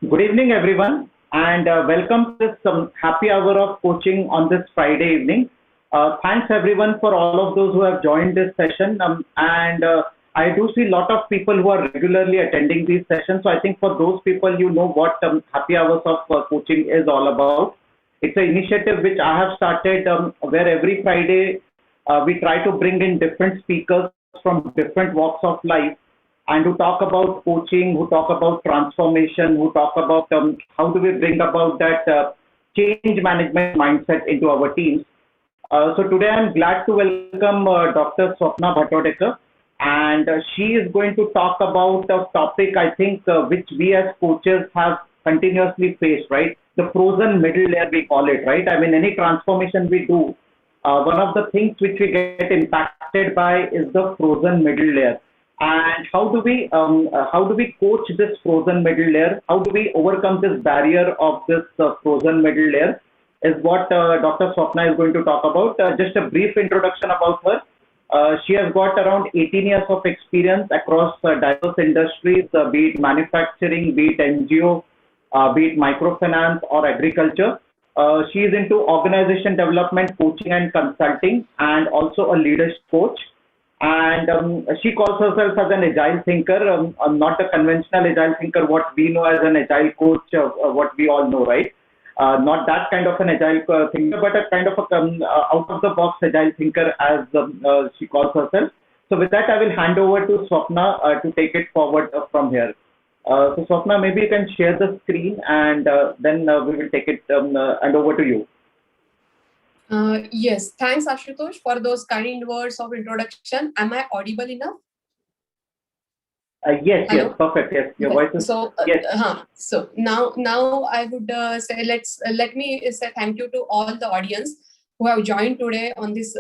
Good evening, everyone, and welcome to this happy hour of coaching on this Friday evening. Thanks, everyone, for all of those who have joined this session. And I do see a lot of people who are regularly attending these sessions. So I think for those people, you know what happy hours of coaching is all about. It's an initiative which I have started where every Friday we try to bring in different speakers from different walks of life and who talk about coaching, who talk about transformation, who talk about how do we bring about that change management mindset into our teams. So today I'm glad to welcome Dr. Swapna Bhatawadekar, and she is going to talk about a topic I think which we as coaches have continuously faced, right? The frozen middle layer we call it, right? I mean, any transformation we do, one of the things which we get impacted by is the frozen middle layer. And how do we coach this frozen middle layer? How do we overcome this barrier of this frozen middle layer? Is what Dr. Swapna is going to talk about. Just a brief introduction about her. She has got around 18 years of experience across diverse industries, be it manufacturing, be it NGO, be it microfinance or agriculture. She is into organization development, coaching and consulting, and also a leadership coach. And she calls herself as an agile thinker, not a conventional agile thinker, what we know as an agile coach, what we all know, right? Not that kind of an agile thinker, but a kind of a out of the box agile thinker, as she calls herself. So with that, I will hand over to Swapna to take it forward from here. So Swapna, maybe you can share the screen, and then we will take it and over to you. Yes, thanks Ashutosh for those kind words of introduction. Am I audible enough? Yes, Hello? yes, perfect. Yes, your voice is. Yes. So now I would say let me say thank you to all the audience who have joined today on this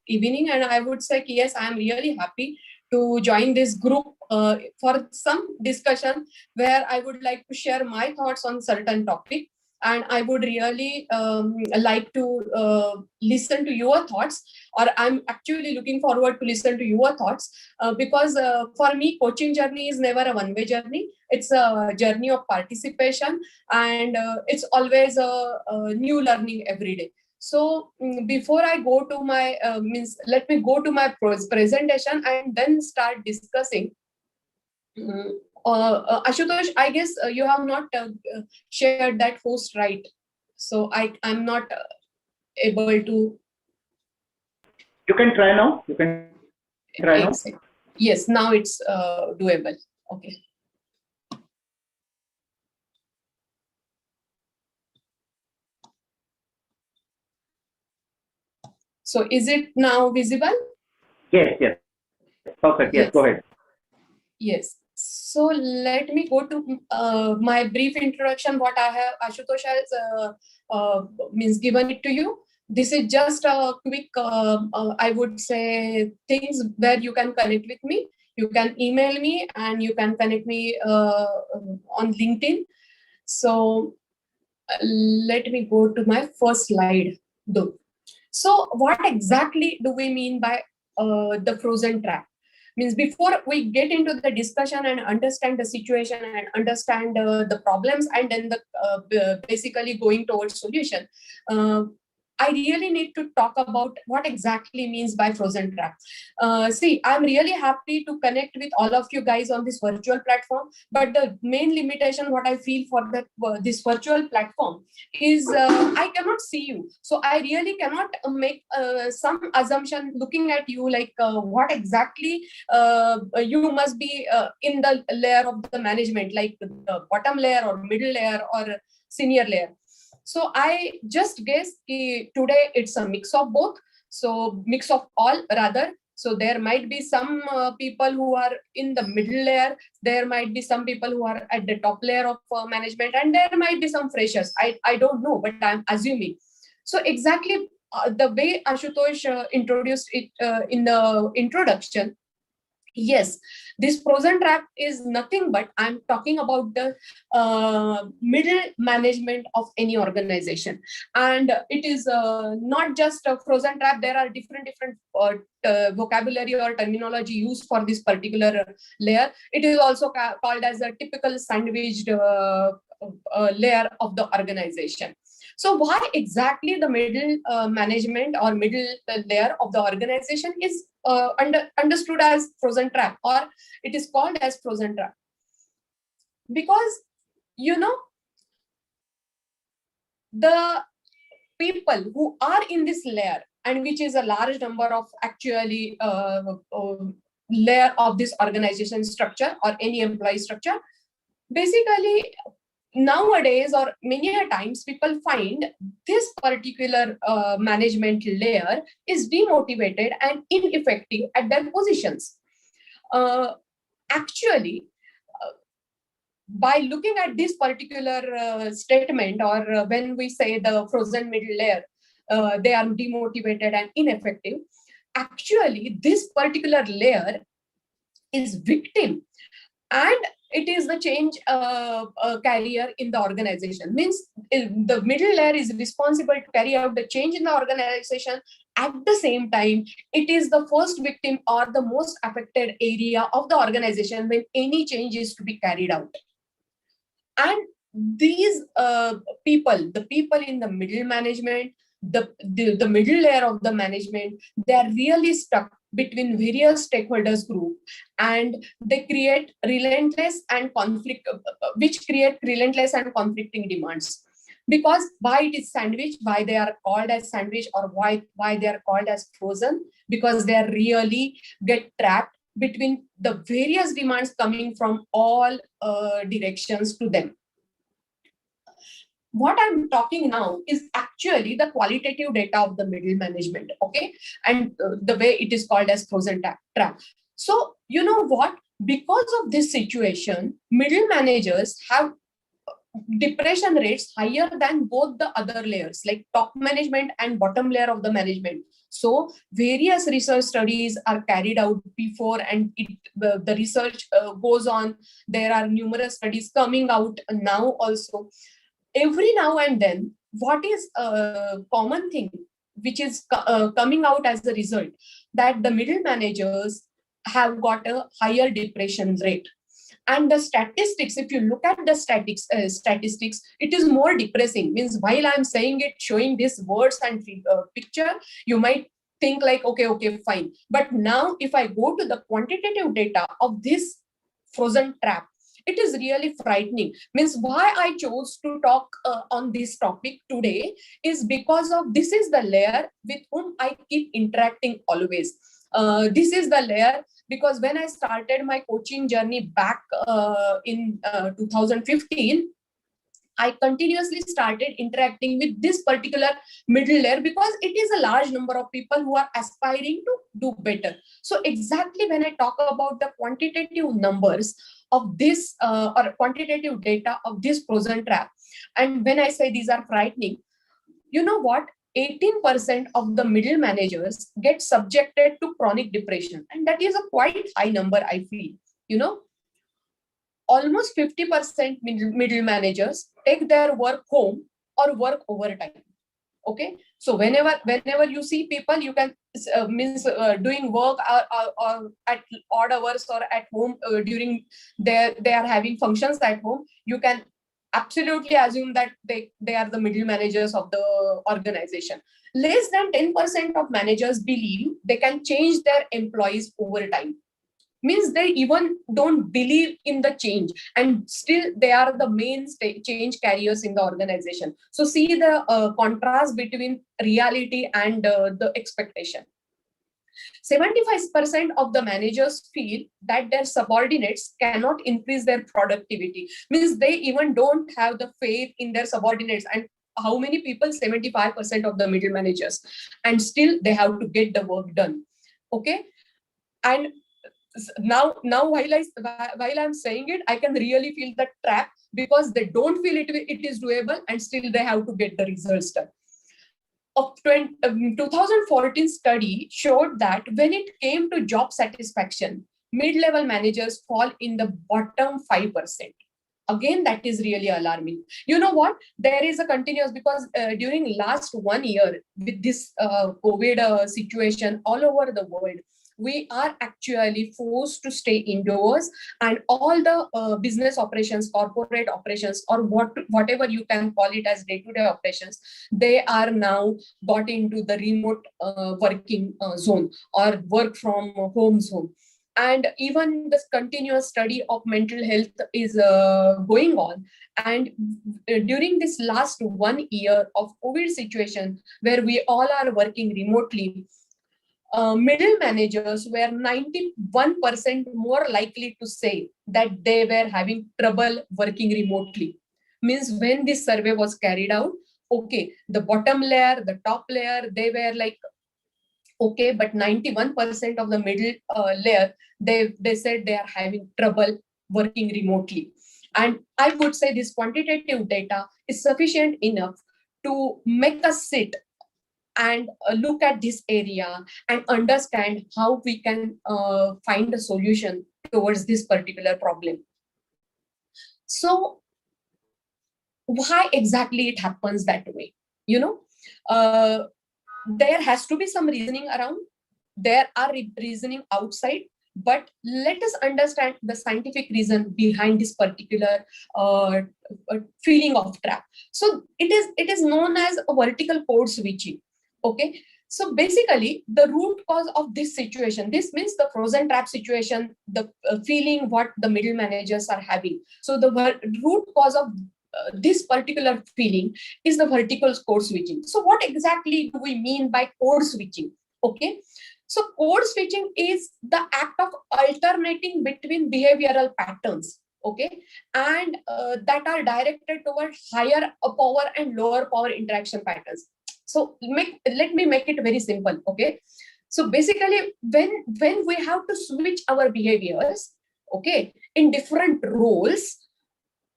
evening, and I would say yes, I am really happy to join this group for some discussion where I would like to share my thoughts on certain topic. And I would really like to listen to your thoughts, or I'm actually looking forward to listen to your thoughts because for me, coaching journey is never a one-way journey. It's a journey of participation, and it's always a new learning every day. So before I go to my let me go to my presentation and then start discussing. Ashutosh, I guess you have not shared that host right. So I'm not able to. You can try now. You can try now. Yes, now it's doable. Okay. So is it now visible? Yes, yes. Perfect. Yes, go ahead. Yes. So let me go to my brief introduction. What I have, Ashutosh has means given it to you. This is just a quick, I would say, things where you can connect with me. You can email me and you can connect me on LinkedIn. So let me go to my first slide, though. So what exactly do we mean by the frozen track? Means before we get into the discussion and understand the situation and understand the problems and then basically going towards solution, I really need to talk about what exactly means by frozen track. See, I'm really happy to connect with all of you guys on this virtual platform, but the main limitation what I feel for that this virtual platform is I cannot see you. So I really cannot make some assumption looking at you like what exactly you must be in the layer of the management, like the bottom layer or middle layer or senior layer. So I just guess today it's a mix of both. So mix of all rather. So there might be some people who are in the middle layer. There might be some people who are at the top layer of management, and there might be some freshers. I don't know, but I'm assuming. So exactly the way Ashutosh introduced it in the introduction, Yes, this frozen trap is nothing but I'm talking about the middle management of any organization, and it is not just a frozen trap. There are different vocabulary or terminology used for this particular layer. It is also called as a typical sandwiched layer of the organization. So why exactly the middle management or middle layer of the organization is understood as frozen trap, or it is called as frozen trap? Because, you know, the people who are in this layer, and which is a large number of actually layer of this organization structure or any employee structure, basically nowadays or many a times people find this particular management layer is demotivated and ineffective at their positions. Actually, by looking at this particular statement, or when we say the frozen middle layer, they are demotivated and ineffective, actually this particular layer is victim, and it is the change carrier in the organization. Means the middle layer is responsible to carry out the change in the organization. At the same time, it is the first victim or the most affected area of the organization when any change is to be carried out. And these people, the people in the middle management, the middle layer of the management, they are really stuck between various stakeholders group, and they create relentless and conflict, which create relentless and conflicting demands. Because why it is sandwich, why they are called as sandwich, or why they are called as frozen? Because they are really get trapped between the various demands coming from all directions to them. What I'm talking now is actually the qualitative data of the middle management, okay? And the way it is called as frozen trap. So, you know what? Because of this situation, middle managers have depression rates higher than both the other layers, like top management and bottom layer of the management. So various research studies are carried out before, and the research goes on. There are numerous studies coming out now also. Every now and then, what is a common thing which is coming out as a result, that the middle managers have got a higher depression rate. And the statistics, if you look at the statistics, it is more depressing. Means while I'm saying it, showing these words and picture, you might think like, okay, fine. But now if I go to the quantitative data of this frozen trap, it is really frightening. Means why I chose to talk on this topic today is because of this is the layer with whom I keep interacting always. This is the layer because when I started my coaching journey back in 2015, I continuously started interacting with this particular middle layer because it is a large number of people who are aspiring to do better. So exactly when I talk about the quantitative numbers of this or quantitative data of this frozen trap, and when I say these are frightening, you know what? 18% of the middle managers get subjected to chronic depression. And that is a quite high number, I feel. You know, almost 50% middle managers take their work home or work overtime. Okay, so whenever you see people, you can doing work or at odd hours or at home during they are having functions at home, you can absolutely assume that they are the middle managers of the organization. Less than 10% of managers believe they can change their employees over time. Means they even don't believe in the change, and still they are the main change carriers in the organization. So see the contrast between reality and the expectation. 75% of the managers feel that their subordinates cannot increase their productivity. Means they even don't have the faith in their subordinates. And how many people? 75% of the middle managers, and still they have to get the work done. Okay, and now while I'm saying it, I can really feel the trap because they don't feel it is doable, and still they have to get the results done. 2014 study showed that when it came to job satisfaction, mid-level managers fall in the bottom 5%. Again, that is really alarming. You know what? There is a continuous, because during last 1 year with this COVID situation all over the world, we are actually forced to stay indoors, and all the business operations, corporate operations, or whatever you can call it as day-to-day operations, they are now got into the remote working zone or work from home zone. And even this continuous study of mental health is going on. And during this last 1 year of COVID situation, where we all are working remotely, middle managers were 91% more likely to say that they were having trouble working remotely. Means when this survey was carried out, okay, the bottom layer, the top layer, they were like, okay, but 91% of the middle layer, they said they are having trouble working remotely. And I would say this quantitative data is sufficient enough to make us sit and look at this area and understand how we can find a solution towards this particular problem. So why exactly it happens that way? You know, there has to be some reasoning around. There are reasoning outside, but let us understand the scientific reason behind this particular feeling of trap. So it is known as a vertical code switching. Okay, so basically the root cause of this situation, this means the frozen trap situation, the feeling what the middle managers are having. So the root cause of this particular feeling is the vertical code switching. So what exactly do we mean by code switching? Okay, so code switching is the act of alternating between behavioral patterns, okay, and that are directed toward higher power and lower power interaction patterns. So let me make it very simple. Okay, so basically when we have to switch our behaviors, okay, in different roles,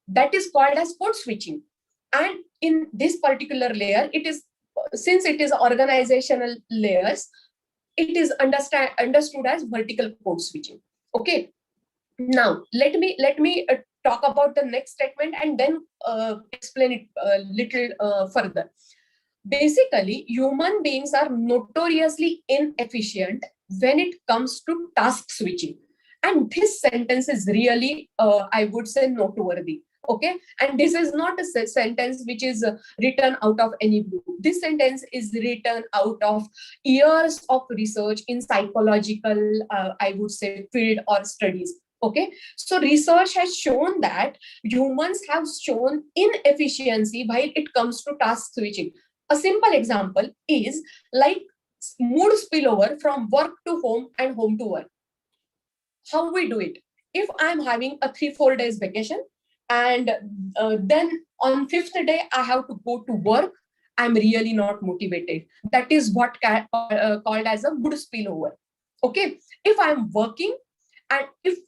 that is called as code switching. And in this particular layer, it is, since it is organizational layers, it is understood as vertical code switching. Okay, now let me talk about the next statement and then explain it a little further. Basically, human beings are notoriously inefficient when it comes to task switching. And this sentence is really, I would say, noteworthy. Okay, and this is not a sentence which is written out of any book. This sentence is written out of years of research in psychological, I would say, field or studies. Okay, so research has shown that humans have shown inefficiency while it comes to task switching. A simple example is like mood spillover from work to home and home to work. How we do it? If I'm having a 3-4 days vacation, and then on 5th day I have to go to work, I'm really not motivated. That is what called as a mood spillover. Okay, if I'm working and if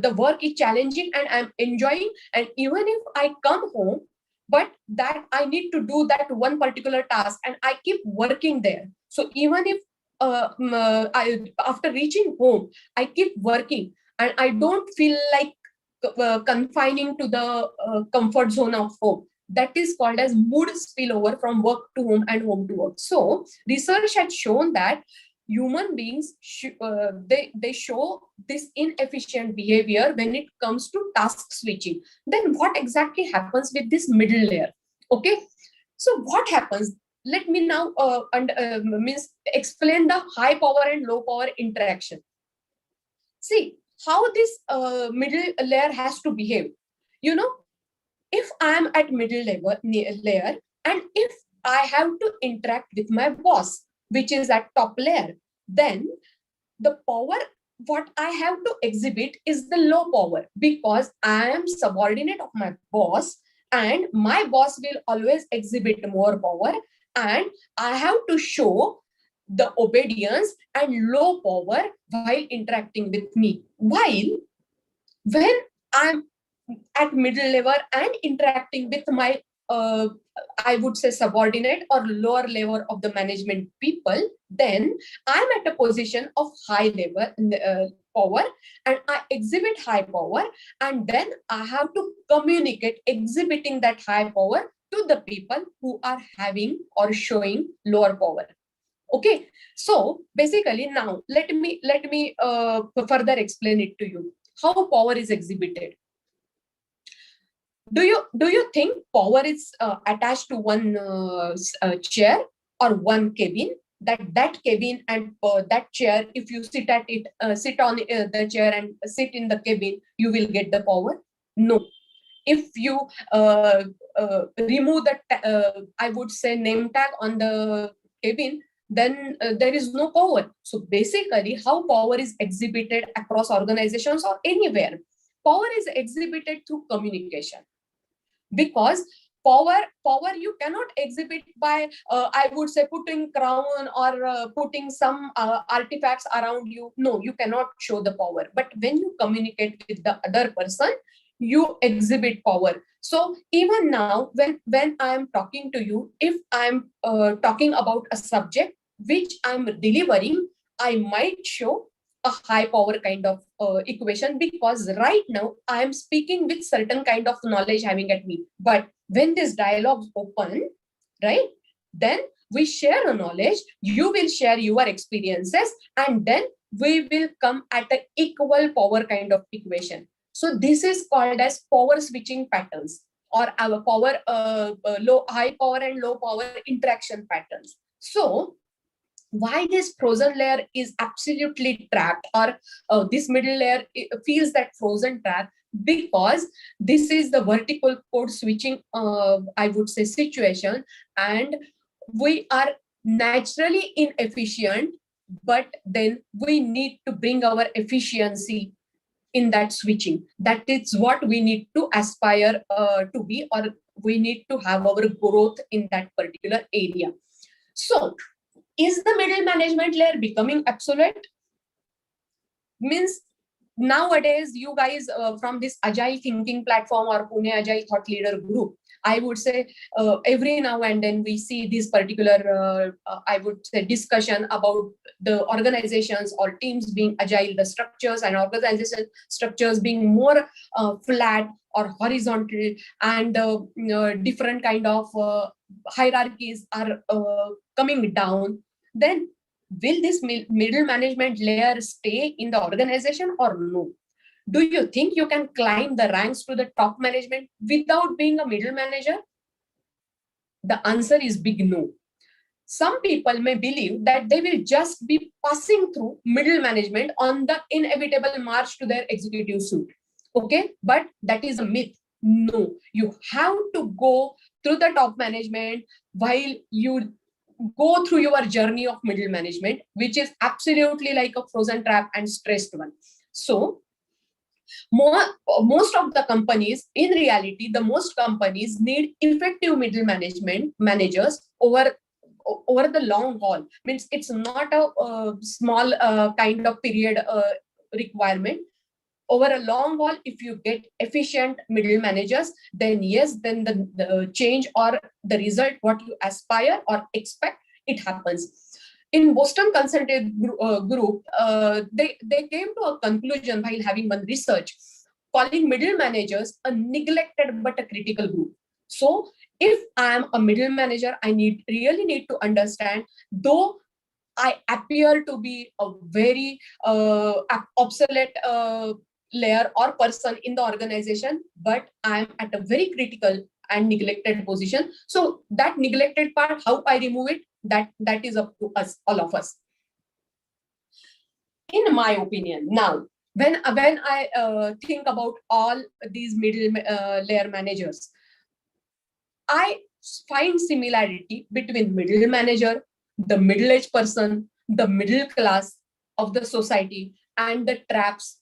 the work is challenging and I'm enjoying, and even if I come home, but that I need to do that one particular task and I keep working there. So even if after reaching home, I keep working and I don't feel like confining to the comfort zone of home, that is called as mood spillover from work to home and home to work. So research had shown that human beings they show this inefficient behavior when it comes to task switching. Then what exactly happens with this middle layer? Okay, so what happens? Let me now explain the high power and low power interaction. See how this middle layer has to behave. You know, if I am at middle layer and if I have to interact with my boss, which is at top layer, then the power what I have to exhibit is the low power, because I am subordinate of my boss and my boss will always exhibit more power, and I have to show the obedience and low power while interacting with me. While when I'm at middle level and interacting with my I would say subordinate or lower level of the management people, then I'm at a position of high level, power and I exhibit high power, and then I have to communicate exhibiting that high power to the people who are having or showing lower power. Okay, so basically now let me further explain it to you how power is exhibited. Do you think power is attached to one chair or one cabin? That cabin and that chair, if you sit at it, sit on the chair and sit in the cabin, you will get the power? No. If you remove the I would say name tag on the cabin, then there is no power. So basically, how power is exhibited across organizations or anywhere? Power is exhibited through communication, because power you cannot exhibit by I would say putting crown or putting some artifacts around you. No, you cannot show the power. But when you communicate with the other person, you exhibit power. So even now, when I'm talking to you, if I'm talking about a subject which I'm delivering, I might show a high power kind of equation, because right now I am speaking with certain kind of knowledge having at me. But when this dialogue open, right, then we share a knowledge, you will share your experiences, and then we will come at an equal power kind of equation. So this is called as power switching patterns, or our power high power and low power interaction patterns. So why this frozen layer is absolutely trapped, or this middle layer feels that frozen trap? Because this is the vertical code switching I would say situation, and we are naturally inefficient, but then we need to bring our efficiency in that switching. That is what we need to aspire to be, or we need to have our growth in that particular area. So is the middle management layer becoming obsolete? Means nowadays, you guys from this Agile thinking platform or Pune Agile thought leader group, I would say every now and then we see this particular, I would say, discussion about the organizations or teams being agile, the structures and organization structures being more flat or horizontal, and different kind of hierarchies are coming down. Then will this middle management layer stay in the organization or no? Do you think you can climb the ranks to the top management without being a middle manager? The answer is big no. Some people may believe that they will just be passing through middle management on the inevitable march to their executive suite. Okay, but that is a myth. No, you have to go through the top management while you go through your journey of middle management, which is absolutely like a frozen trap and stressed one. So most of the companies, in reality, the most companies need effective middle management managers over the long haul. Means it's not a small kind of period requirement. Over a long haul, if you get efficient middle managers, then yes, then the change or the result what you aspire or expect, it happens. In Boston Consulting Group, they came to a conclusion while having one research, calling middle managers a neglected but a critical group. So if I am a middle manager, I really need to understand, though I appear to be a very obsolete layer or person in the organization, but I am at a very critical and neglected position. So that neglected part, how I remove it, that is up to us, all of us. In my opinion, now when I think about all these middle layer managers, I find similarity between middle manager, the middle-aged person, the middle class of the society, and the traps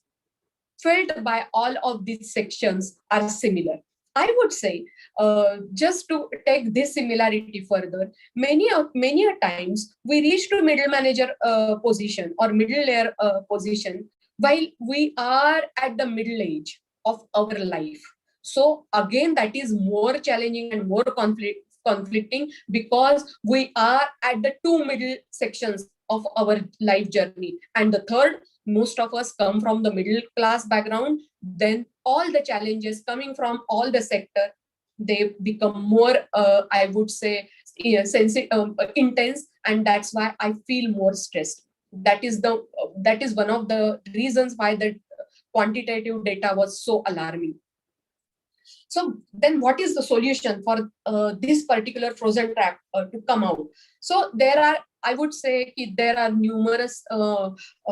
felt by all of these sections are similar. I would say, just to take this similarity further, many a times we reach to middle manager position or middle layer position while we are at the middle age of our life. So again, that is more challenging and more conflicting, because we are at the two middle sections of our life journey. And the third most of us come from the middle class background, then all the challenges coming from all the sector, they become more, I would say, intense, and that's why I feel more stressed. That is one of the reasons why the quantitative data was so alarming. So then what is the solution for this particular frozen trap to come out? So there are, I would say, there are numerous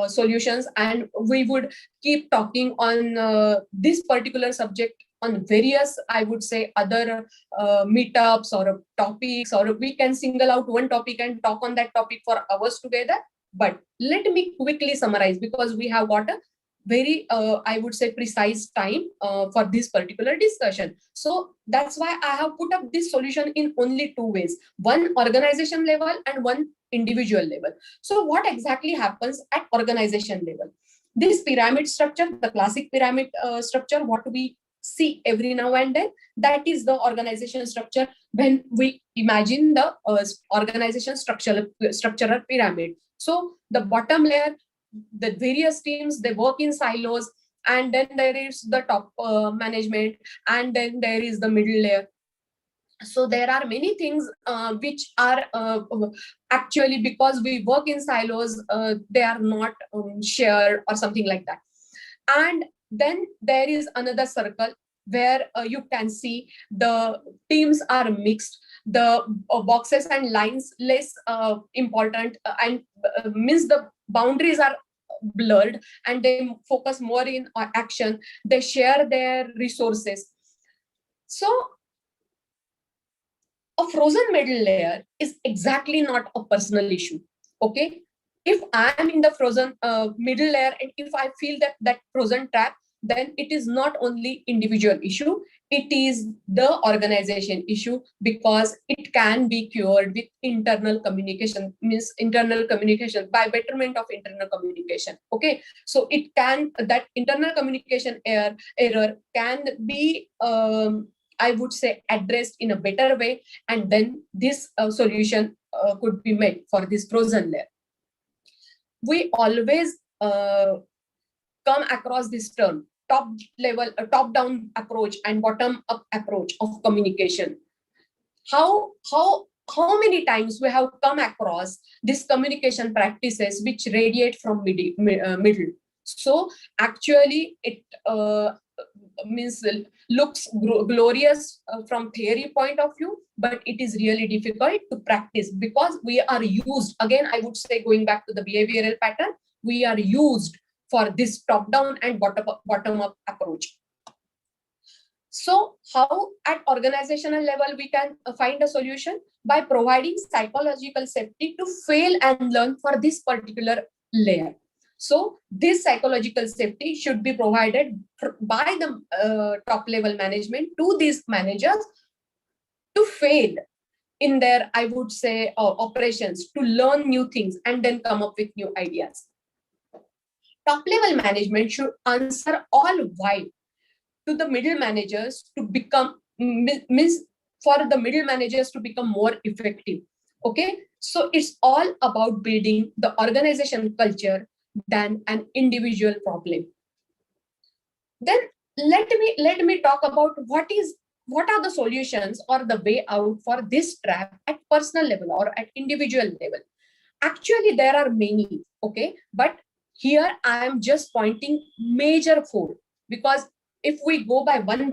solutions, and we would keep talking on this particular subject on various, I would say, other meetups or topics, or we can single out one topic and talk on that topic for hours together. But let me quickly summarize, because we have got a very, I would say, precise time for this particular discussion. So that's why I have put up this solution in only two ways: one organization level and one individual level. So what exactly happens at organization level? This pyramid structure, the classic pyramid structure, what we see every now and then, that is the organization structure when we imagine the organization structural pyramid. So the bottom layer, the various teams, they work in silos, and then there is the top management, and then there is the middle layer. So there are many things which are actually, because we work in silos, they are not shared or something like that. And then there is another circle where you can see the teams are mixed, the boxes and lines less important, and means the boundaries are blurred, and they focus more in action, they share their resources. So a frozen middle layer is exactly not a personal issue. Okay, if I am in the frozen middle layer, and if I feel that frozen trap, then it is not only individual issue, it is the organization issue, because it can be cured with internal communication, means internal communication, by betterment of internal communication. Okay, so it can, that internal communication error can be I would say addressed in a better way, and then this solution could be made for this frozen layer. We always come across this term, top level, top down approach and bottom up approach of communication. How many times we have come across these communication practices which radiate from middle. So actually it means looks glorious from theory point of view, but it is really difficult to practice, because we are used, again I would say, going back to the behavioral pattern, we are used for this top down and bottom up approach. So how at organizational level we can find a solution? By providing psychological safety to fail and learn for this particular layer. So this psychological safety should be provided by the top level management to these managers to fail in their, I would say, operations, to learn new things and then come up with new ideas. Top level management should answer all why to the middle managers to become, means for the middle managers to become more effective. Okay, so it's all about building the organization culture than an individual problem. Then let me talk about what are the solutions or the way out for this trap at personal level or at individual level. Actually there are many, okay, but here I am just pointing major four, because if we go by one,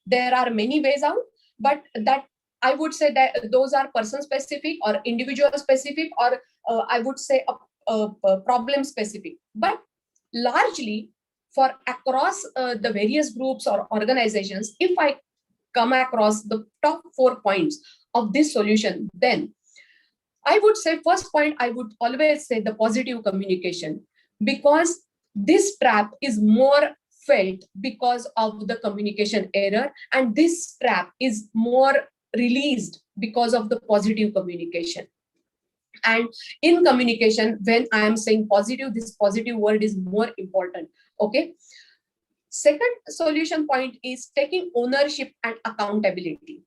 there are many ways out, but that I would say that those are person specific or individual specific, or I would say a problem specific. But largely for across the various groups or organizations, if I come across the top 4 points of this solution, then I would say first point, I would always say the positive communication, because this trap is more felt because of the communication error, and this trap is more released because of the positive communication. And in communication, when I am saying positive, this positive word is more important. Okay. Second solution point is taking ownership and accountability.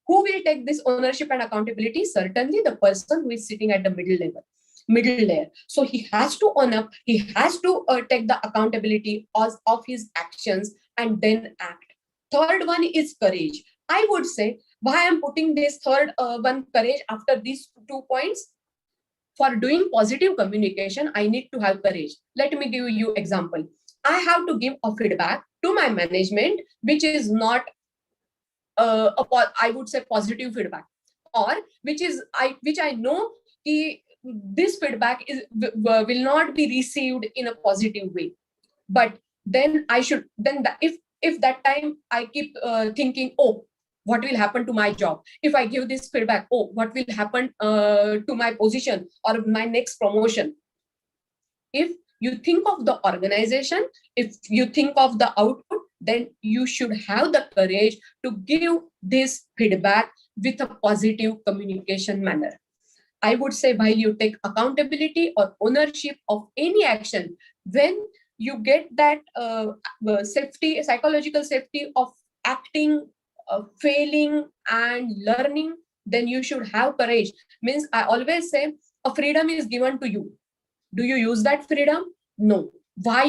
Who will take this ownership and accountability? Certainly the person who is sitting at the middle level. middle layer. So he has to own up, he has to take the accountability of his actions and then act. Third one is courage. I would say why I'm putting this third one, courage, after these 2 points. For doing positive communication, I need to have courage. Let me give you example. I have to give a feedback to my management, which is not I would say positive feedback, or which I know this feedback will not be received in a positive way. But then I should then if that time I keep thinking, oh, what will happen to my job if I give this feedback? Oh, what will happen to my position or my next promotion? If you think of the organization, if you think of the output, then you should have the courage to give this feedback with a positive communication manner. I would say while you take accountability or ownership of any action, when you get that safety, psychological safety of acting, failing and learning, then you should have courage. Means I always say a freedom is given to you. Do you use that freedom? No. Why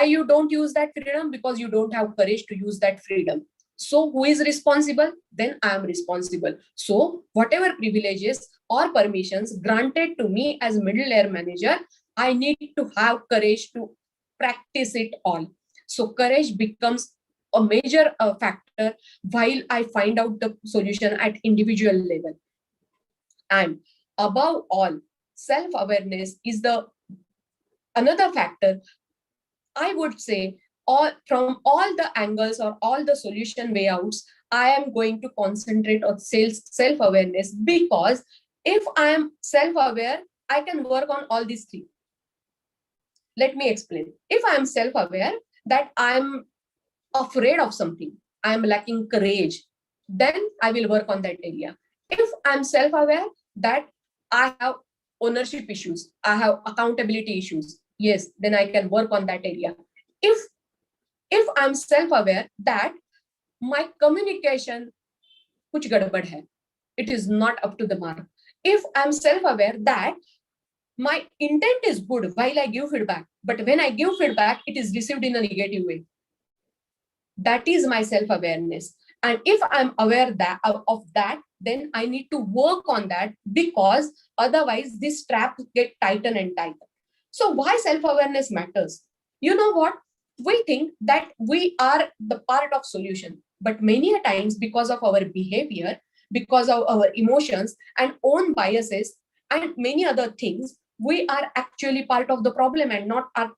you don't use that freedom? Because you don't have courage to use that freedom. So who is responsible? Then I am responsible. So whatever privileges or permissions granted to me as middle layer manager, I need to have courage to practice it all. So courage becomes a major factor while I find out the solution at individual level. And above all, self-awareness is the another factor. I would say from all the angles or all the solution way outs, I am going to concentrate on self-awareness, because if I am self-aware, I can work on all these three. Let me explain. If I am self-aware that I am afraid of something, I am lacking courage, then I will work on that area. If I'm self-aware that I have ownership issues, I have accountability issues, yes, then I can work on that area. If I'm self-aware that my communication kuch gadbad hai, it is not up to the mark. If I'm self-aware that my intent is good while I give feedback, but when I give feedback, it is received in a negative way. That is my self-awareness. And if I'm aware of that, then I need to work on that, because otherwise this trap get tighter and tighter. So why self-awareness matters? You know what? We think that we are the part of solution, but many a times because of our behavior, because of our emotions and own biases and many other things, we are actually part of the problem and not part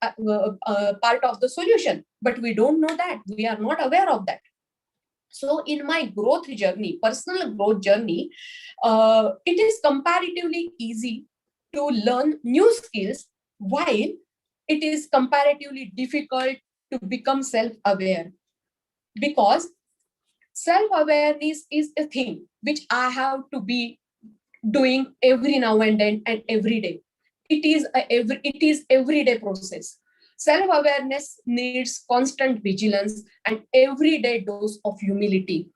of the solution. But we don't know that. We are not aware of that. So in my growth journey, personal growth journey, it is comparatively easy to learn new skills, while it is comparatively difficult to become self-aware. Because self-awareness is a thing which I have to be doing every now and then and every day. It is everyday process. Self-awareness needs constant vigilance and everyday dose of humility.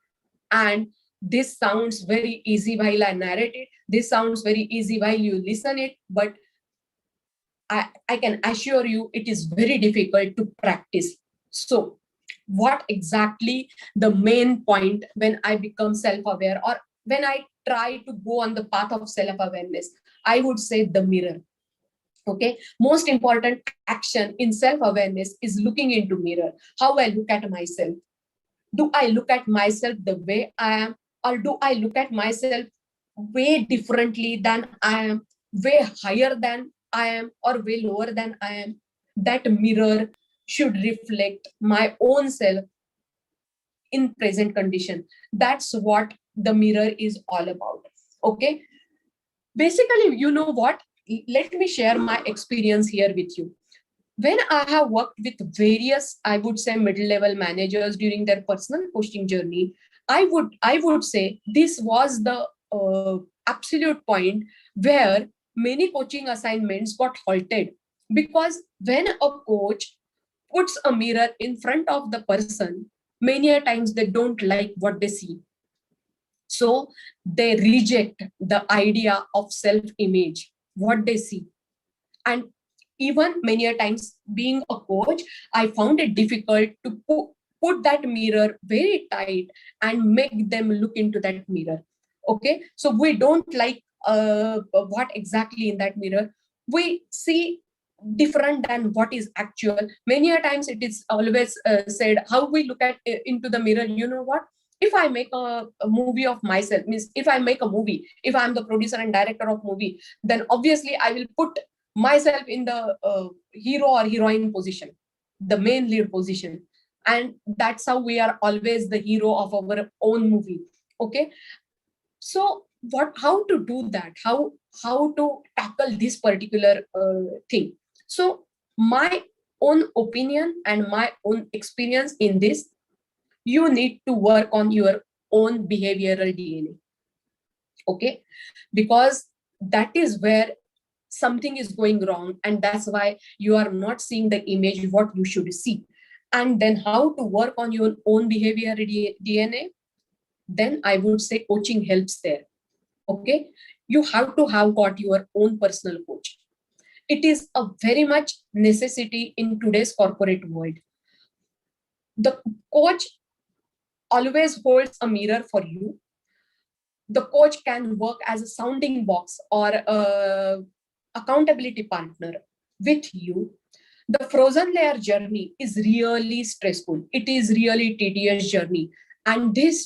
And this sounds very easy while I narrate it. This sounds very easy while you listen it, but I can assure you it is very difficult to practice. So what exactly the main point when I become self-aware, or when I try to go on the path of self-awareness? I would say the mirror. Okay, most important action in self-awareness is looking into mirror. How I look at myself. Do I look at myself the way I am, or do I look at myself way differently than I am, way higher than I am, or way lower than I am? That mirror should reflect my own self in present condition. That's what the mirror is all about. Okay, basically, you know what? Let me share my experience here with you. When I have worked with various, I would say, middle-level managers during their personal coaching journey, I would say this was the absolute point where many coaching assignments got halted. Because when a coach puts a mirror in front of the person, many a times they don't like what they see. So they reject the idea of self-image, what they see. And even many a times being a coach, I found it difficult to put that mirror very tight and make them look into that mirror. Okay, so we don't like what exactly in that mirror. We see different than what is actual. Many a times it is always said how we look at into the mirror. You know what? If I make a movie of myself, means if I make a movie, if I'm the producer and director of movie, then obviously I will put myself in the hero or heroine position, the main lead position. And that's how we are always the hero of our own movie. Okay, so how to do that, how to tackle this particular thing? So my own opinion and my own experience in this, you need to work on your own behavioral DNA. Okay, because that is where something is going wrong, and that's why you are not seeing the image what you should see. And then how to work on your own behavioral DNA, then I would say coaching helps there. Okay, you have to have got your own personal coach. It is a very much necessity in today's corporate world. The coach always holds a mirror for you. The coach can work as a sounding box or a accountability partner with you. The frozen layer journey is really stressful. It is really tedious journey. And in this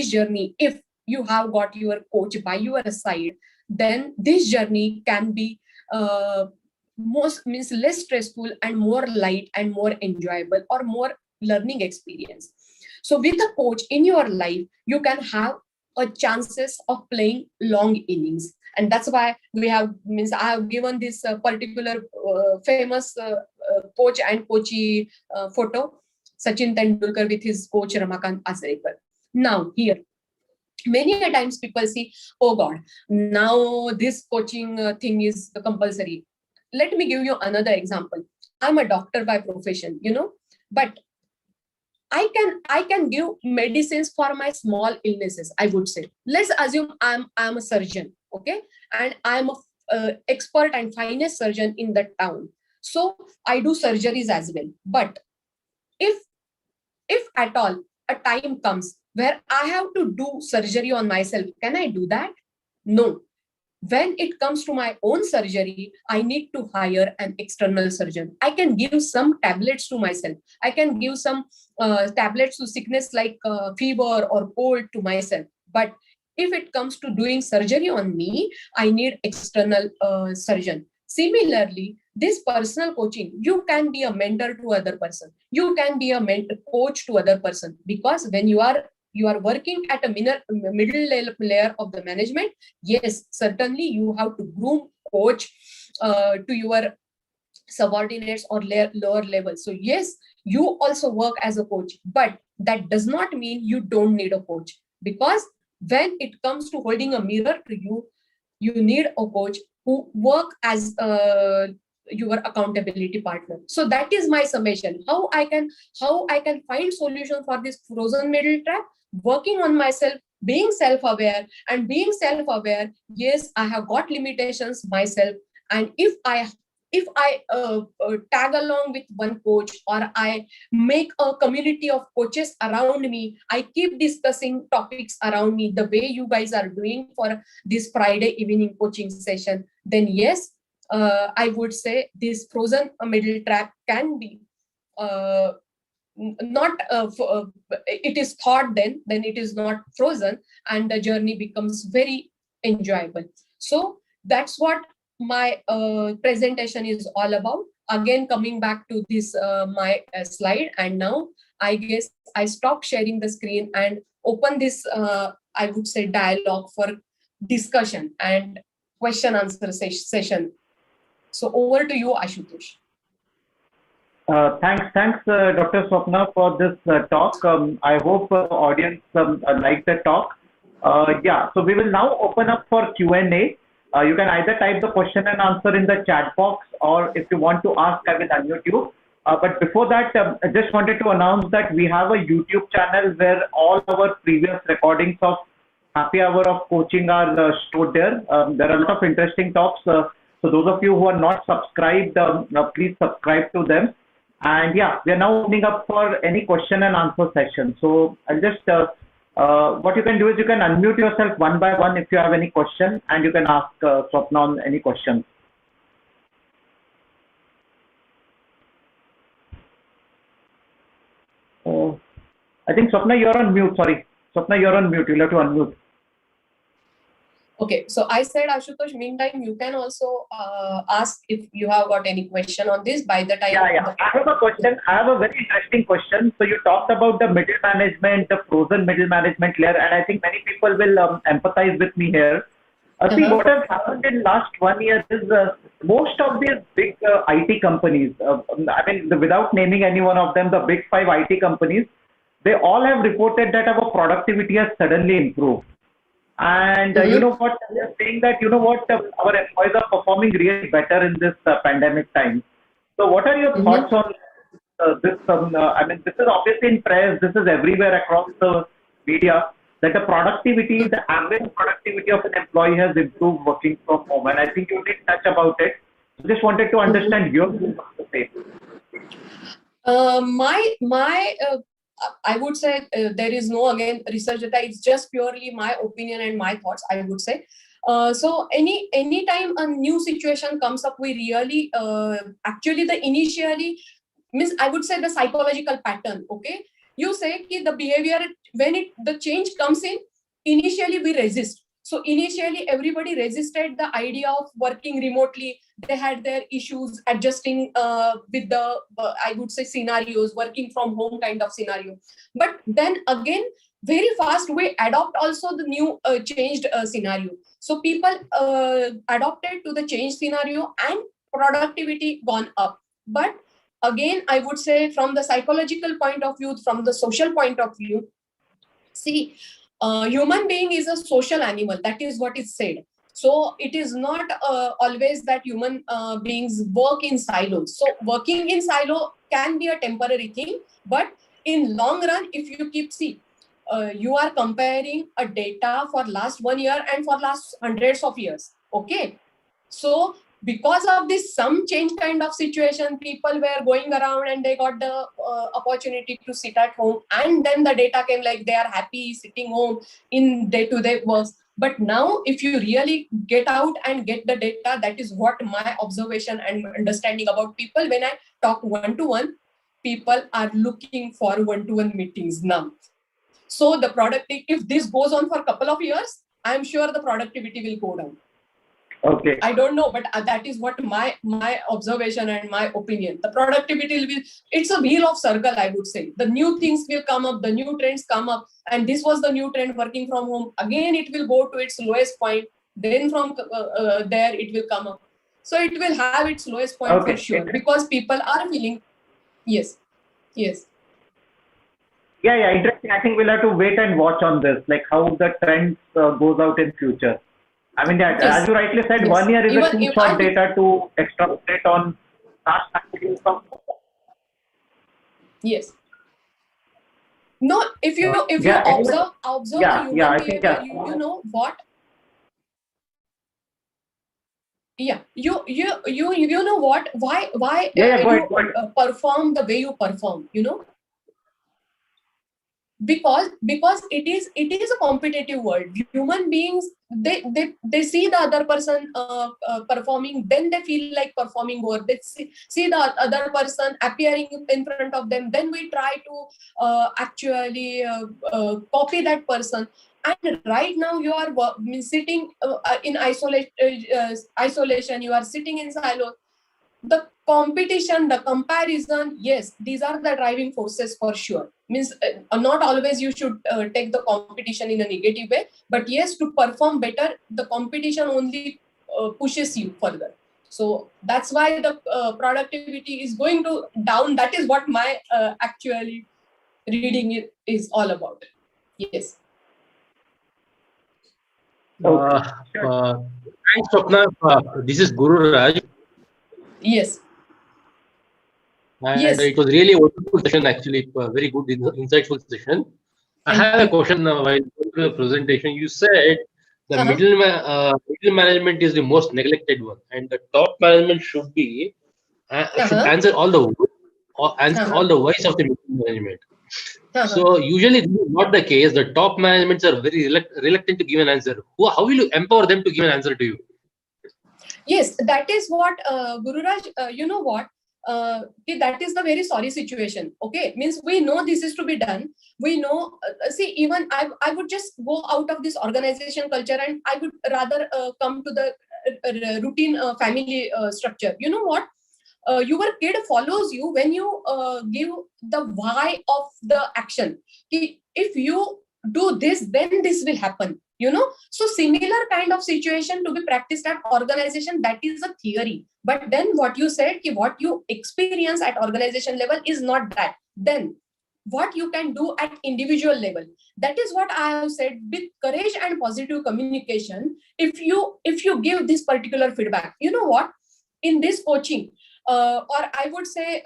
journey, if you have got your coach by your side, then this journey can be most means less stressful and more light and more enjoyable or more learning experience. So with a coach in your life, you can have a chances of playing long innings. And that's why we have means I have given this particular famous coach and coachee photo, Sachin Tendulkar with his coach Ramakant Asrekar. Now here, many a times people see, oh God, now this coaching thing is compulsory. Let me give you another example. I'm a doctor by profession, but I can give medicines for my small illnesses. I would say, let's assume I'm a surgeon, okay, and I'm a expert and finest surgeon in the town. So I do surgeries as well. But if at all a time comes where I have to do surgery on myself, can I do that? No. When it comes to my own surgery, I need to hire an external surgeon. I can give some tablets to myself. I can give some tablets to sickness like fever or cold to myself. But if it comes to doing surgery on me, I need external surgeon. Similarly, this personal coaching, you can be a mentor to other person. You can be a coach to other person, because when you are working at a middle layer of the management, yes, certainly you have to groom coach to your subordinates or lower level. So yes, you also work as a coach, but that does not mean you don't need a coach, because when it comes to holding a mirror to you, you need a coach who work as your accountability partner. So that is my summation. How I can find solution for this frozen middle trap? Working on myself, being self-aware, and being self-aware, yes, I have got limitations myself. And if I tag along with one coach, or I make a community of coaches around me, I keep discussing topics around me the way you guys are doing for this Friday evening coaching session, then yes, I would say this frozen middle trap can be not it is thought, then it is not frozen, and the journey becomes very enjoyable. So that's what my presentation is all about. Again, coming back to this my slide, and now I guess I stop sharing the screen and open this I would say dialogue for discussion and question answer session. So over to you, Ashutosh. Thanks, Dr. Swapna, for this talk. I hope the audience liked the talk. Yeah, so we will now open up for Q&A. You can either type the question and answer in the chat box, or if you want to ask, I will unmute you. But before that, I just wanted to announce that we have a YouTube channel where all our previous recordings of Happy Hour of Coaching are stored there. There are a lot of interesting talks So those of you who are not subscribed, please subscribe to them. And yeah, we are now opening up for any question and answer session. So I'll just, what you can do is you can unmute yourself one by one if you have any question, and you can ask Swapna on any questions. I think Swapna, you're on mute. Sorry, Swapna, you're on mute. You'll have to unmute. Okay, so I said, Ashutosh, meantime, you can also ask if you have got any question on this by the time. Yeah. I have a question. I have a very interesting question. So you talked about the middle management, the frozen middle management layer, and I think many people will empathize with me here. See, what has happened in last 1 year is most of these big IT companies, I mean, without naming any one of them, the big 5 IT companies, they all have reported that our productivity has suddenly improved. And you know what, they're saying that, our employees are performing really better in this pandemic time. So what are your thoughts on this? I mean, this is obviously in press, this is everywhere across the media, that the productivity, the average productivity of an employee has improved working from home. And I think you did touch about it. Just wanted to understand your views on the same. I would say there is no, again, research data. It's just purely my opinion and my thoughts, I would say. So any time a new situation comes up, we really, actually the initially, means I would say the psychological pattern, okay? You say ki the behavior, when the change comes in, initially we resist. So initially everybody resisted the idea of working remotely. They had their issues adjusting with the, I would say, scenarios, working from home kind of scenario. But then again, very fast we adopt also the new changed scenario. So people adopted to the changed scenario and productivity gone up. But again, I would say from the psychological point of view, from the social point of view, see, human being is a social animal. That is what is said. So it is not always that human beings work in silos. So working in silo can be a temporary thing, but in long run, if you keep you are comparing a data for last 1 year and for last hundreds of years. Okay, so because of this some change kind of situation, people were going around and they got the opportunity to sit at home, and then the data came like they are happy sitting home in day-to-day work. But now if you really get out and get the data, that is what my observation and understanding about people. When I talk one-to-one, people are looking for one-to-one meetings now. So the productivity, if this goes on for a couple of years, I'm sure the productivity will go down. Okay. I don't know, but that is what my observation and my opinion. The productivity will be, it's a wheel of circle, I would say. The new things will come up, the new trends come up, and this was the new trend, working from home. Again, it will go to its lowest point. Then from there, it will come up. So it will have its lowest point for sure, because people are feeling, yes. Yeah, interesting. I think we'll have to wait and watch on this, like how the trends goes out in future. I mean, as you rightly said, 1 year is a too short data to extrapolate on last activities. Yes. No, if you observe human behavior, you know what? Yeah, you know what? Why you perform the way you perform? You know. Because it is a competitive world. Human beings, they see the other person performing, then they feel like performing more. They see the other person appearing in front of them, then we try to actually copy that person. And right now you are sitting in isolation, you are sitting in silo. The competition, the comparison, yes, these are the driving forces for sure. Means not always you should take the competition in a negative way, but yes, to perform better, the competition only pushes you further. So that's why the productivity is going to down. That is what my actually reading is all about. Yes. Thanks, Swapna. This is Guru Raj. Yes. And it was really a wonderful session, actually, a very good, insightful session. I have a question while going through the presentation. You said The middle management is the most neglected one, and the top management should Uh-huh. answer all the whys of the middle management. Uh-huh. So usually this is not the case. The top managements are very reluctant to give an answer. How will you empower them to give an answer to you? Yes, that is what Gururaj, you know what? That is the very sorry situation. Okay, means we know this is to be done. We know, see, even I would just go out of this organization culture and I would rather come to the routine family structure. You know what? Your kid follows you when you give the why of the action. If you do this, then this will happen. So similar kind of situation to be practiced at organization, that is a theory. But then what you said, what you experience at organization level is not that. Then what you can do at individual level, that is what I have said. With courage and positive communication, if you give this particular feedback, you know what, in this coaching, or I would say,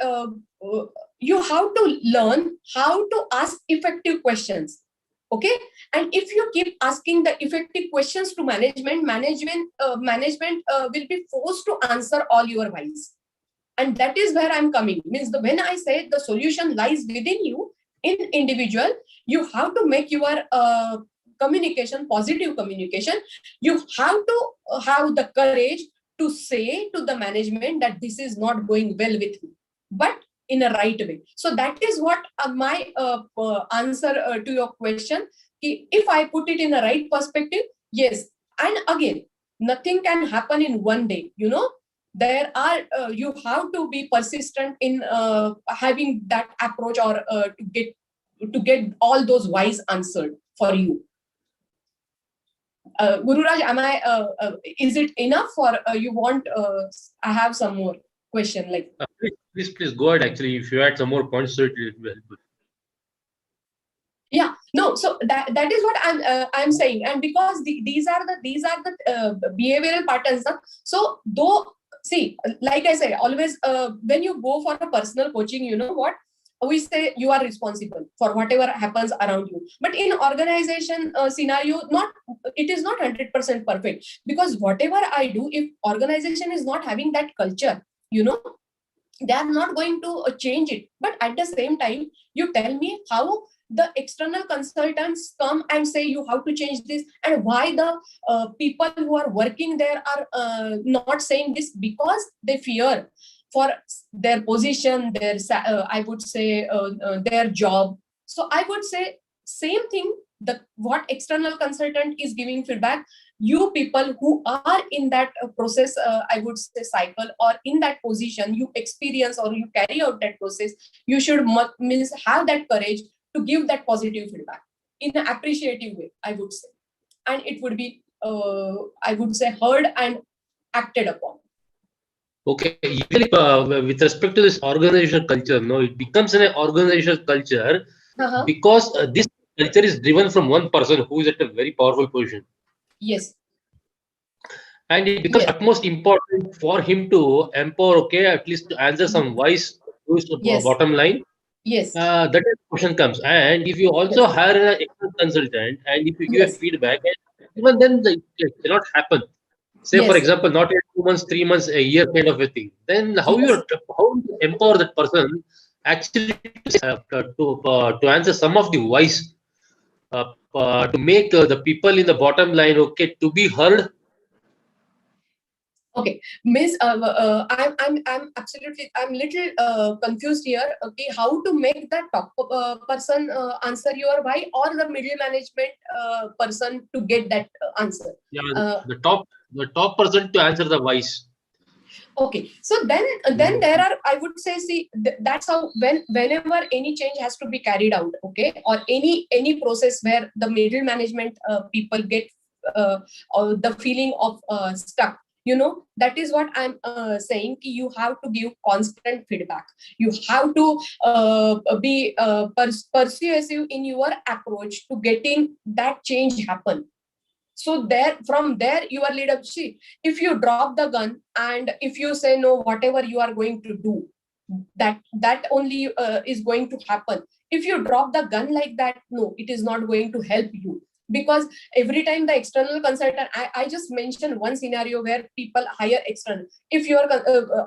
you have to learn how to ask effective questions. Okay, and if you keep asking the effective questions to management will be forced to answer all your whys. And that is where I'm coming, means when I say the solution lies within you, in individual, you have to make your communication positive communication. You have to have the courage to say to the management that this is not going well with me, but in a right way. So that is what my answer to your question. If I put it in a right perspective, yes. And again, nothing can happen in one day. There are you have to be persistent in having that approach, or to get all those whys answered for you. Gururaj, is it enough, or you want I have some more question, like Please go ahead. Actually, if you add some more points to it, it will be helpful. Yeah, no, so that is what I'm saying. And because these are the behavioral patterns, so though, see, like I said, always when you go for a personal coaching, you know what, we say you are responsible for whatever happens around you. But in organization scenario, not, it is not 100% perfect, because whatever I do, if organization is not having that culture, they are not going to change it. But at the same time, you tell me how the external consultants come and say you have to change this, and why the people who are working there are not saying this, because they fear for their position, their I would say their job. So I would say same thing, the what external consultant is giving feedback, you people who are in that process, I would say cycle, or in that position, you experience or you carry out that process, you should means have that courage to give that positive feedback in an appreciative way, I would say. And it would be I would say heard and acted upon. Okay, usually with respect to this organizational culture, no, it becomes an organizational culture because this culture is driven from one person who is at a very powerful position. Yes. And it becomes utmost important for him to empower, okay, at least to answer some wise bottom line. Yes. That is the question comes. And if you also hire an external consultant and if you give a feedback, even then it cannot happen. Say, for example, not in 2 months, 3 months, a year kind of a thing. Then how you empower that person actually to answer some of the whys, to make the people in the bottom line, okay, to be heard. Okay, Miss, I'm absolutely, I'm little confused here. Okay, how to make that top person answer your why, or the middle management person to get that answer? Yeah, the top person to answer the whys. Okay, so then there are, I would say, see, that's how whenever any change has to be carried out, okay, or any process where the middle management people get or the feeling of stuck, that is what I'm saying. You have to give constant feedback. You have to be persuasive in your approach to getting that change happen. So from there, your leadership, if you drop the gun and if you say no, whatever you are going to do, that only is going to happen. If you drop the gun like that, no, it is not going to help you. Because every time the external consultant, I just mentioned one scenario where people hire external. If your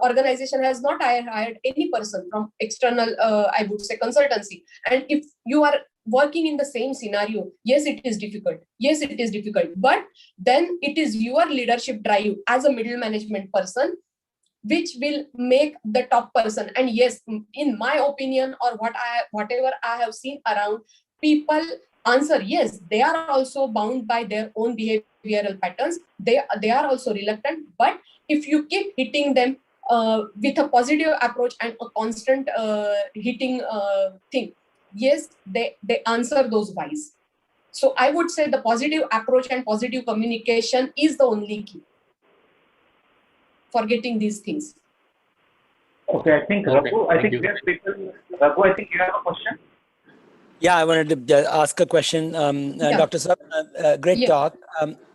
organization has not hired any person from external, I would say consultancy, and if you are working in the same scenario, yes, it is difficult. Yes, it is difficult. But then it is your leadership drive as a middle management person which will make the top person. And yes, in my opinion, or whatever I have seen around, people answer yes, they are also bound by their own behavioral patterns. They are also reluctant. But if you keep hitting them with a positive approach and a constant hitting thing, yes, they answer those whys. So I would say the positive approach and positive communication is the only key for getting these things. Okay, I think Okay, Raghu, I thank think you. we have people. Raghu, I think you have a question. Yeah, I wanted to ask a question. Yeah. Dr. Sab, great Yeah. talk.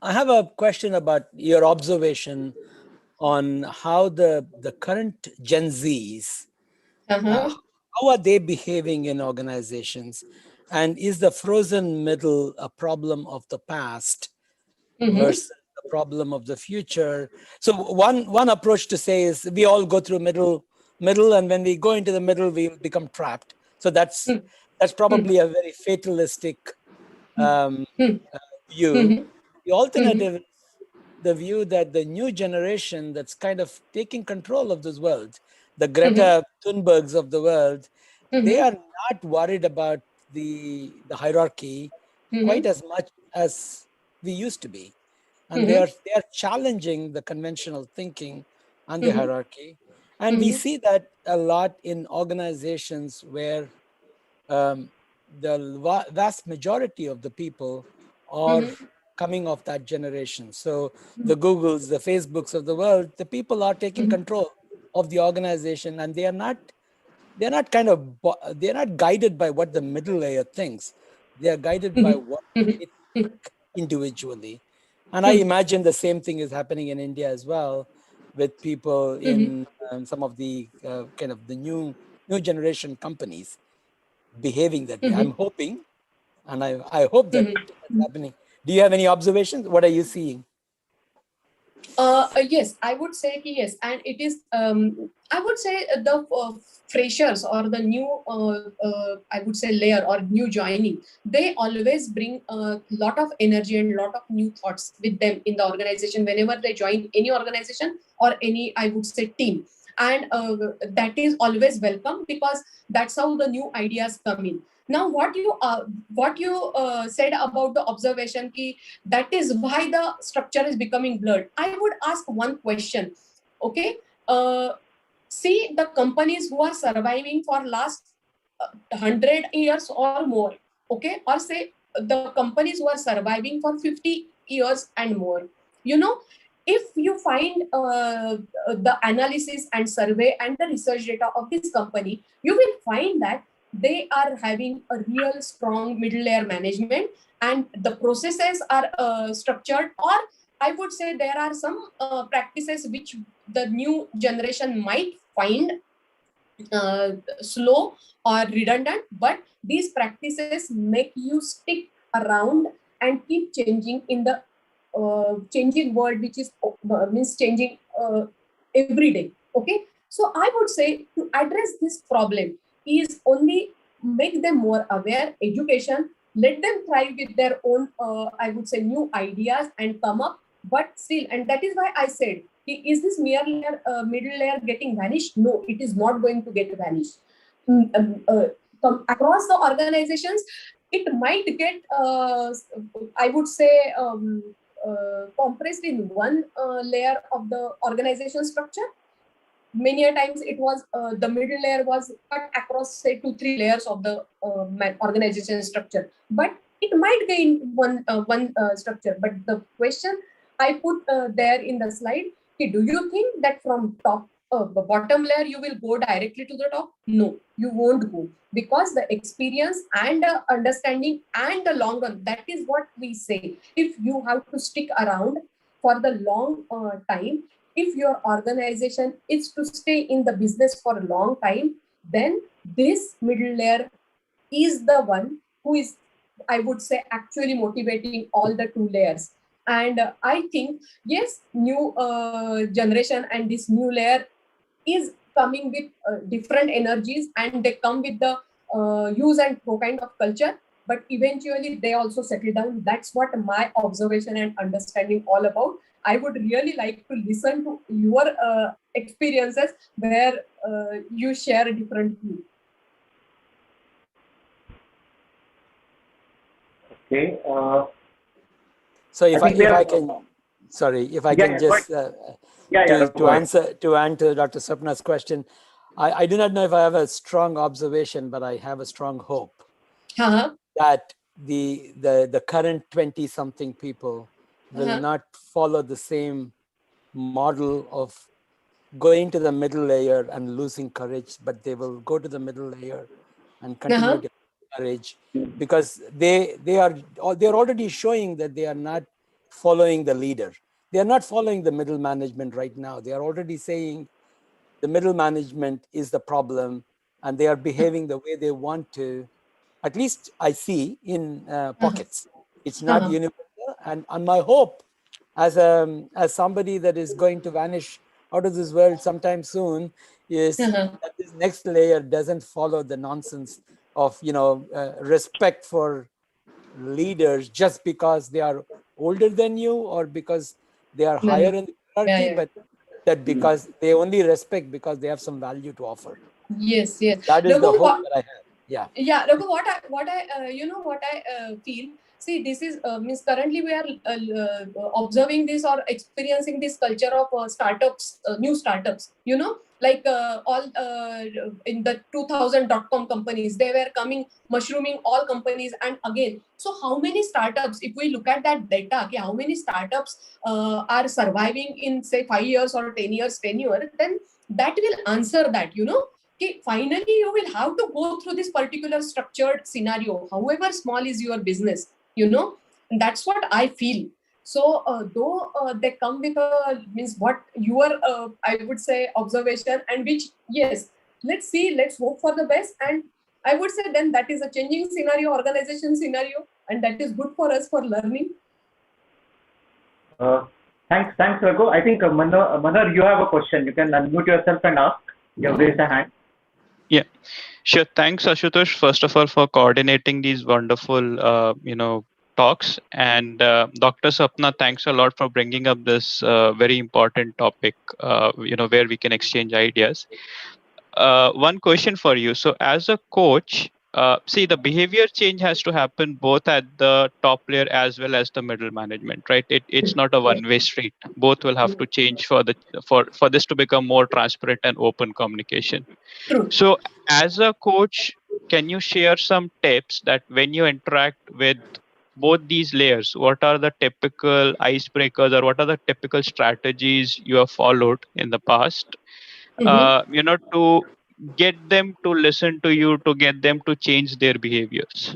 I have a question about your observation on how the current Gen Zs, how are they behaving in organizations? And is the frozen middle a problem of the past versus the problem of the future? So one approach to say is we all go through middle, and when we go into the middle, we become trapped. So that's probably a very fatalistic view. The alternative is the view that the new generation that's kind of taking control of this world, the Greta Thunbergs of the world, they are not worried about the hierarchy quite as much as we used to be. And they are challenging the conventional thinking and the hierarchy. And we see that a lot in organizations where the vast majority of the people are coming of that generation. So the Googles, the Facebooks of the world, the people are taking control of the organization, and they're not guided by what the middle layer thinks. They are guided by what they think individually. And I imagine the same thing is happening in India as well, with people in some of the kind of the new generation companies behaving that way. I'm hoping, and I hope that that's happening. Do you have any observations? What are you seeing? Yes, I would say yes, and it is. I would say the freshers or the new, I would say layer or new joining, they always bring a lot of energy and lot of new thoughts with them in the organization whenever they join any organization or any, I would say, team, and that is always welcome because that's how the new ideas come in. Now, what you said about the observation key, that is why the structure is becoming blurred. I would ask one question. Okay, see the companies who are surviving for last 100 years or more. Okay, or say the companies who are surviving for 50 years and more. You know, if you find the analysis and survey and the research data of this company, you will find that they are having a real strong middle layer management, and the processes are structured, or I would say there are some practices which the new generation might find slow or redundant, but these practices make you stick around and keep changing in the changing world, which is means changing every day. Okay, so I would say to address this problem is only make them more aware, education, let them thrive with their own, I would say, new ideas and come up. But still, and that is why I said, is this mere layer, middle layer getting vanished? No, it is not going to get vanished. Across the organizations, it might get, I would say, compressed in one layer of the organization structure. Many a times it was the middle layer was cut across, say, 2-3 layers of the organization structure, but it might gain one structure. But the question I put there in the slide, do you think that from top the bottom layer you will go directly to the top? No, you won't go, because the experience and understanding and the long run, that is what we say. If you have to stick around for the long time, if your organization is to stay in the business for a long time, then this middle layer is the one who is I would say, actually motivating all the two layers. And I think, yes, new generation and this new layer is coming with different energies, and they come with the use and pro kind of culture, but eventually they also settle down. That's what my observation and understanding all about. I would really like to listen to your experiences where you share a different view. Okay. So if I think we I have. can, sorry, if I Yeah, can yeah, just go ahead. to answer Dr. Swapna's question, I do not know if I have a strong observation, but I have a strong hope that the current 20-something people will not follow the same model of going to the middle layer and losing courage, but they will go to the middle layer and continue to courage, because they're already showing that they are not following the leader. They are not following the middle management right now. They are already saying the middle management is the problem, and they are behaving the way they want to. At least I see in pockets. It's not universal. And my hope, as somebody that is going to vanish out of this world sometime soon, is that this next layer doesn't follow the nonsense of respect for leaders just because they are older than you or because they are higher in the hierarchy, but that because they only respect because they have some value to offer. Yes, yes. That is the hope that I have. Yeah. Yeah, Raghu, what I feel. See, this is means currently we are observing this or experiencing this culture of startups, new startups. Like all in the 2000.com companies, they were coming, mushrooming all companies, and again. So how many startups? If we look at that data, okay, how many startups are surviving in say 5 years or 10 years tenure? Then that will answer that. Okay, finally, you will have to go through this particular structured scenario, however small is your business, and that's what I feel. So, though they come with means what your, I would say, observation, and which, yes, let's see, let's hope for the best. And I would say then that is a changing scenario, organization scenario, and that is good for us for learning. Thanks, Raghu. I think Manar, you have a question. You can unmute yourself and ask. You have raised a hand. Yeah, sure. Thanks, Ashutosh, first of all, for coordinating these wonderful, talks. And Dr. Swapna, thanks a lot for bringing up this very important topic, where we can exchange ideas. One question for you. So, as a coach, see, the behavior change has to happen both at the top layer as well as the middle management, right? It's not a one-way street. Both will have to change for this to become more transparent and open communication. True. So, as a coach, can you share some tips that when you interact with both these layers, what are the typical icebreakers or what are the typical strategies you have followed in the past, to get them to listen to you, to get them to change their behaviors?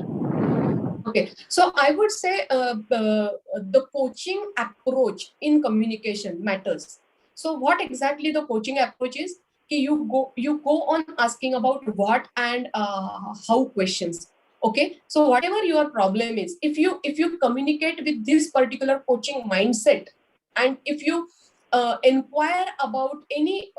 Okay, so I would say the coaching approach in communication matters. So what exactly the coaching approach is? You go on asking about what and how questions. Okay, so whatever your problem is, if you communicate with this particular coaching mindset, and if you inquire about any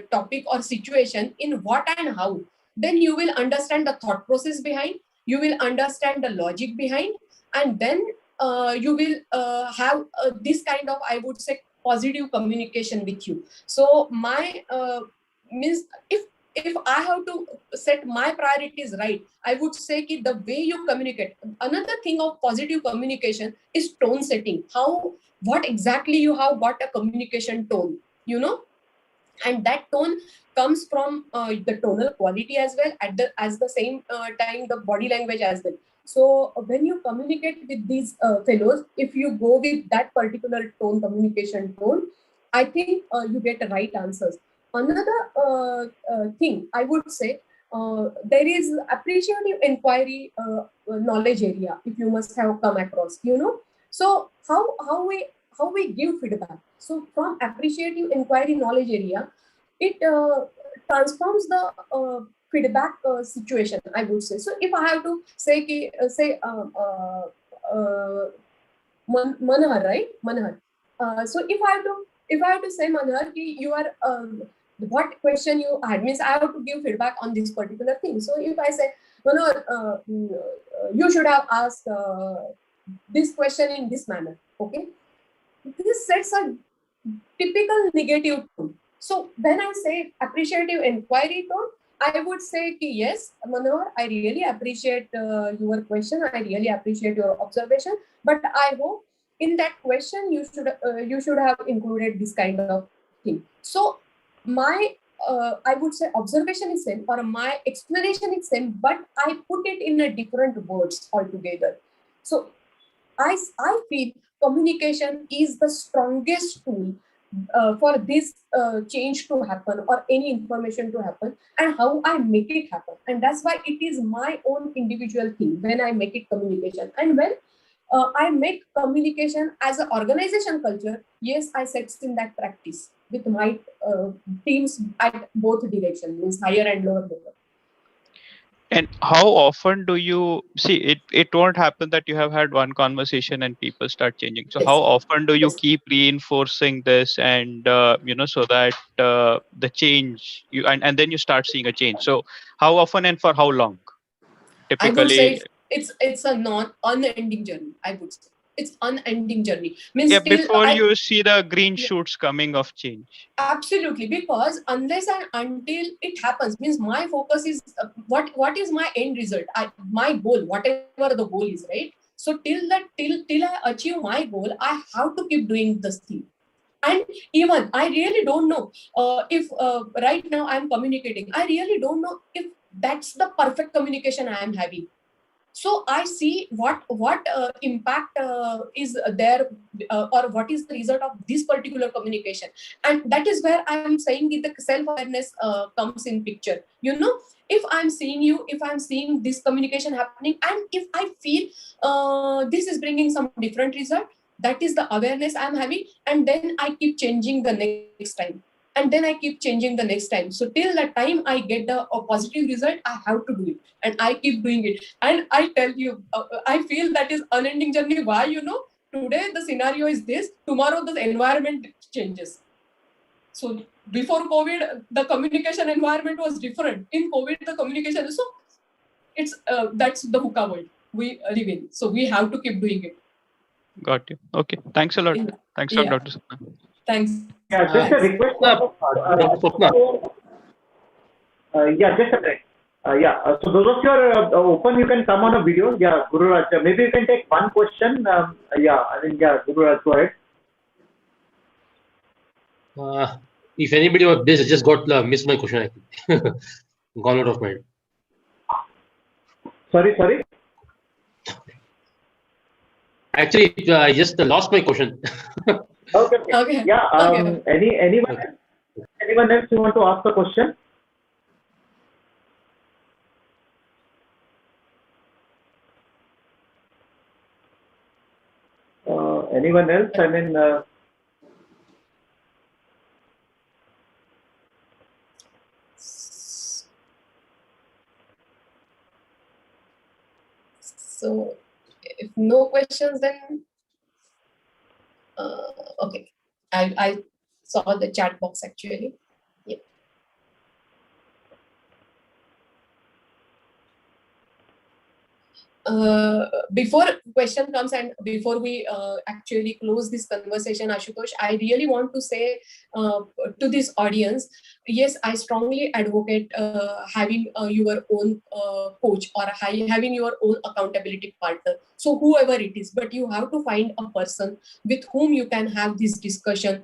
topic or situation in what and how, then you will understand the thought process behind, you will understand the logic behind, and then you will have this kind of, I would say, positive communication with you. So my means, if I have to set my priorities right, I would say that the way you communicate. Another thing of positive communication is tone setting. What exactly you have got a communication tone, and that tone comes from the tonal quality as well, as the same time the body language as well. So when you communicate with these fellows, if you go with that particular communication tone, I think you get the right answers. Another thing I would say, there is appreciative inquiry knowledge area, if you must have come across, so how we give feedback. So from appreciative inquiry knowledge area, it transforms the feedback situation, I would say. So if I have to say Manohar, right? Manohar. So if I have to say Manohar, you are what question you had, means I have to give feedback on this particular thing. So if I say Manohar, you should have asked this question in this manner. Okay, this sets a typical negative tone. So when I say appreciative inquiry tone, I would say yes, Manohar, I really appreciate your question. I really appreciate your observation. But I hope in that question you should have included this kind of thing. So my I would say observation is same or my explanation is same, but I put it in a different words altogether. So I feel communication is the strongest tool for this change to happen or any information to happen, and how I make it happen. And that's why it is my own individual thing when I make it communication. And when I make communication as an organization culture, yes, I set in that practice with my teams at both directions, means higher and lower level. And how often do you see it? It won't happen that you have had one conversation and people start changing. So Yes. how often do you Yes. keep reinforcing this, and so that the change and then you start seeing a change? So how often and for how long? I would say Typically, it's a unending journey. I would say it's unending journey. Means yeah, till before you see the green shoots coming of change. Absolutely, because unless and until it happens, means my focus is what is my end result, my goal, whatever the goal is, right? So till I achieve my goal, I have to keep doing this thing. And even I really don't know if right now I'm communicating, I really don't know if that's the perfect communication I am having. So I see what impact is there, or what is the result of this particular communication. And that is where I am saying the self-awareness comes in picture. If I'm seeing you, if I'm seeing this communication happening, and if I feel this is bringing some different result, that is the awareness I'm having. And then I keep changing the next time, and then I keep changing the next time. So till the time I get a positive result, I have to do it, and I keep doing it. And I tell you, I feel that is unending journey. Why? Today the scenario is this, tomorrow the environment changes. So before COVID, the communication environment was different. In COVID, the communication, so it's that's the hookah world we live in. So we have to keep doing it. Got you. Okay. Thanks a lot. Thanks a lot, Yeah. Dr. Swapna. Thanks. Yeah, just a request. Dr. Swapna. Yeah, just a minute. So those of you are open, you can come on a video. Yeah, Guru Raj, maybe you can take one question. Guru Raj, go ahead. If anybody was this, I just got missed my question. I think gone out of mind. Sorry. Actually, I just lost my question. Okay. Yeah. Okay. Anyone else who want to ask a question? Anyone else? I mean. So, if no questions, then okay. I saw the chat box actually. Yeah. Before question comes and before we actually close this conversation, Ashutosh, I really want to say to this audience, yes, I strongly advocate having your own coach or having your own accountability partner. So whoever it is, but you have to find a person with whom you can have this discussion.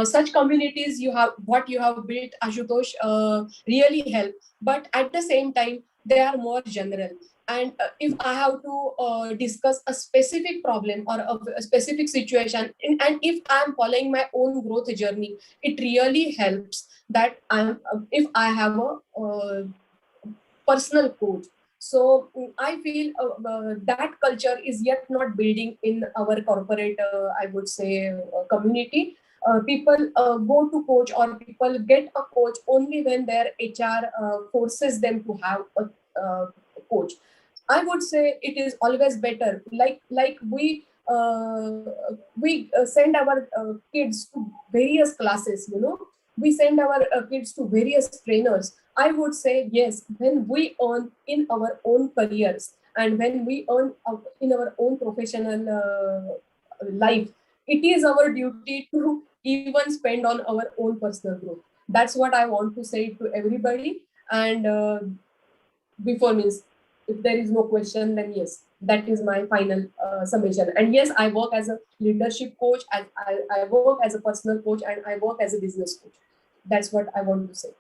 Such communities what you have built, Ashutosh, really help. But at the same time, they are more general. And if I have to discuss a specific problem or a specific situation, and if I'm following my own growth journey, it really helps that if I have a personal coach. So I feel that culture is yet not building in our corporate, I would say, community. people go to coach, or people get a coach only when their HR forces them to have a coach. I would say it is always better. Like we send our kids to various classes. We send our kids to various trainers. I would say yes. When we earn in our own careers, and when we earn in our own professional life, it is our duty to even spend on our own personal growth. That's what I want to say to everybody. And before means, if there is no question, then yes, that is my final summation. And yes, I work as a leadership coach, and I work as a personal coach, and I work as a business coach. That's what I want to say.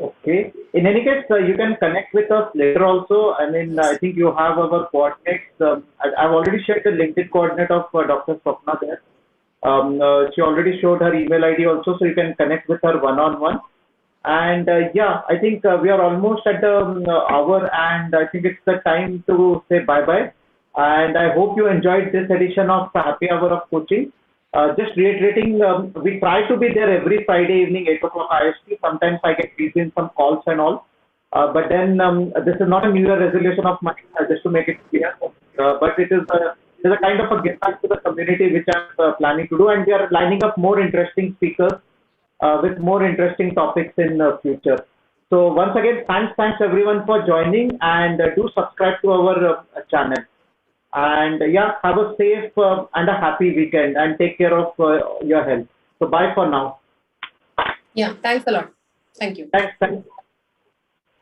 Okay. In any case, you can connect with us later also. I mean, I think you have our coordinates. I've already shared the LinkedIn coordinate of Dr. Swapna there. She already showed her email ID also, so you can connect with her one-on-one. And yeah, I think we are almost at the hour, and I think it's the time to say bye-bye. And I hope you enjoyed this edition of Happy Hour of Coaching. Just reiterating, we try to be there every Friday evening, 8 o'clock IST. Sometimes I get busy in some calls and all. But then this is not a New Year resolution of mine, just to make it clear. But it is a kind of a give back to the community, which I'm planning to do. And we are lining up more interesting speakers with more interesting topics in the future. So once again, thanks everyone for joining, and do subscribe to our channel. And yeah, have a safe and a happy weekend, and take care of your health. So bye for now. Yeah, thanks a lot. Thank you. Thanks.